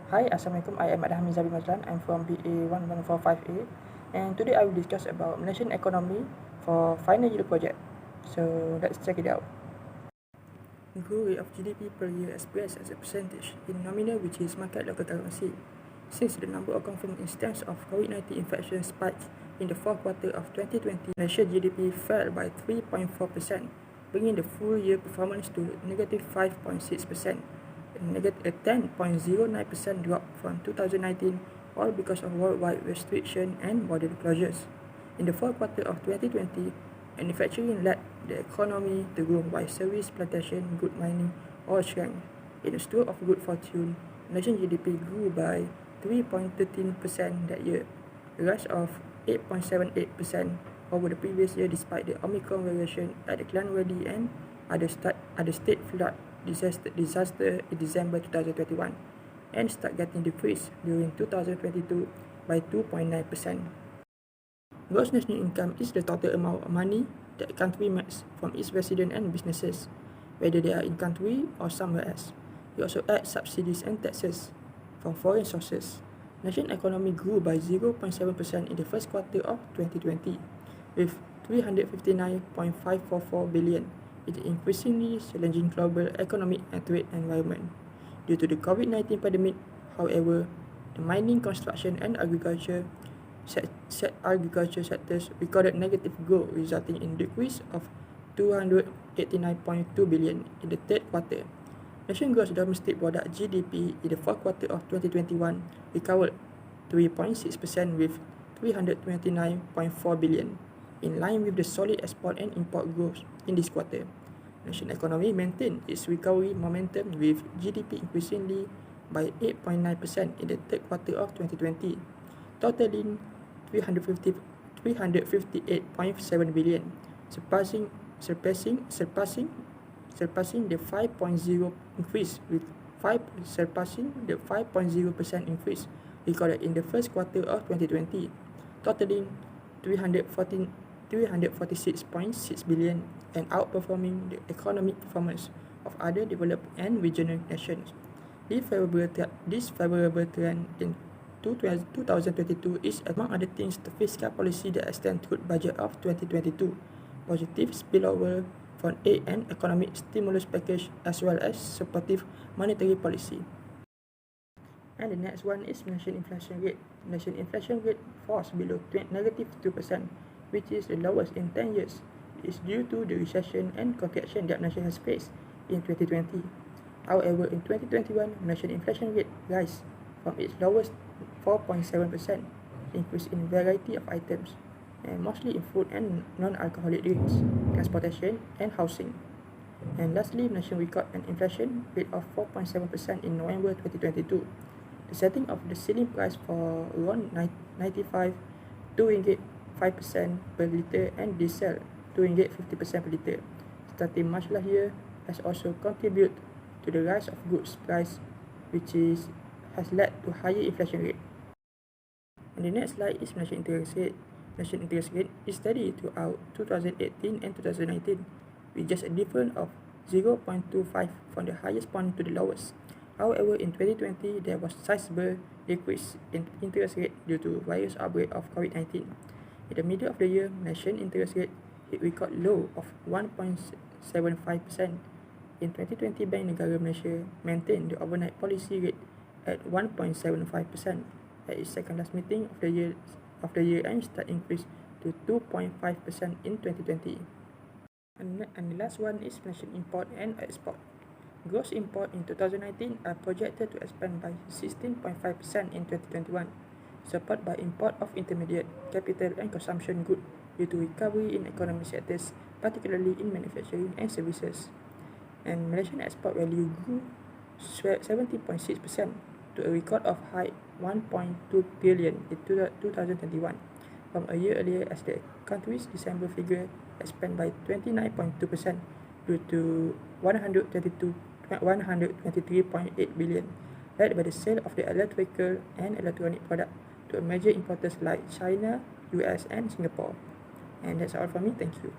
Hi, Assalamualaikum. I am Adham MAZLAN. I'm from BA1145A, and today I will discuss about Malaysian economy for final year project. So let's check it out. Growth rate of GDP per year expressed as a percentage in nominal, which is market local currency. Since the number of confirmed instances of COVID-19 infection spiked in the fourth quarter of 2020, Malaysia's GDP fell by 3.4%, bringing the full year performance to negative 5.6%. A 10.09% drop from 2019, all because of worldwide restriction and border closures. In the fourth quarter of 2020, manufacturing led the economy to grow while service, plantation, good mining all shrank. In a stroke of good fortune, Malaysian GDP grew by 3.13% that year, a rise of 8.78% over the previous year despite the Omicron variation at the Klanwadi and other state flood disaster in December 2021, and start getting decreased during 2022 by 2.9%. Gross national income is the total amount of money that a country makes from its residents and businesses, whether they are in country or somewhere else. We also add subsidies and taxes from foreign sources. National economy grew by 0.7% in the first quarter of 2020, with 359.544 billion in the increasingly challenging global economic and trade environment. Due to the COVID-19 pandemic, however, the mining, construction, and agriculture sectors recorded negative growth, resulting in a decrease of 289.2 billion in the third quarter. National gross domestic product (GDP) in the fourth quarter of 2021 recovered 3.6% with 329.4 billion, in line with the solid export and import growth in this quarter. National economy maintained its recovery momentum with GDP increasingly by 8.9% in the third quarter of 2020, totaling 358.7 billion, surpassing the 5.0% increase recorded in the first quarter of 2020, totaling 346.6 billion, and outperforming the economic performance of other developed and regional nations. This favorable trend in 2022 is, among other things, the fiscal policy that extends to the budget of 2022, positive spillover from aid and economic stimulus package, as well as supportive monetary policy. And the next one is Malaysian inflation rate. Malaysian inflation rate falls below negative 2%, which is the lowest in 10 years. It is due to the recession and contraction that Malaysia has faced in 2020. However, in 2021, Malaysian inflation rate rise from its lowest 4.7%, increase in variety of items, and mostly in food and non-alcoholic drinks, transportation, and housing. And lastly, Malaysia recorded an inflation rate of 4.7% in November 2022. The setting of the ceiling price for around 95 ringgit 5% per litre and diesel ringgit 50% per litre starting March last year has also contributed to the rise of goods price, which has led to higher inflation rate. And the next slide is Malaysian interest rate. Malaysian interest rate is steady throughout 2018 and 2019, with just a difference of 0.25 from the highest point to the lowest. However, in 2020, there was sizable decrease in interest rate due to virus outbreak of COVID-19. In the middle of the year, Malaysian interest rate hit record low of 1.75%. In 2020, Bank Negara Malaysia maintained the overnight policy rate at 1.75% at its second last meeting of the year and start increase to 2.5% in 2020. And the last one is Malaysian import and export. Gross import in 2019 are projected to expand by 16.5% in 2021, supported by import of intermediate, capital and consumption goods due to recovery in economic sectors, particularly in manufacturing and services. And Malaysian export value grew 70.6% to a record of high 1.2 billion in 2021 from a year earlier, as the country's December figure expanded by 29.2% due to 123.8 billion, led by the sale of the electrical and electronic product to major importers like China, US and Singapore. And that's all from me. Thank you.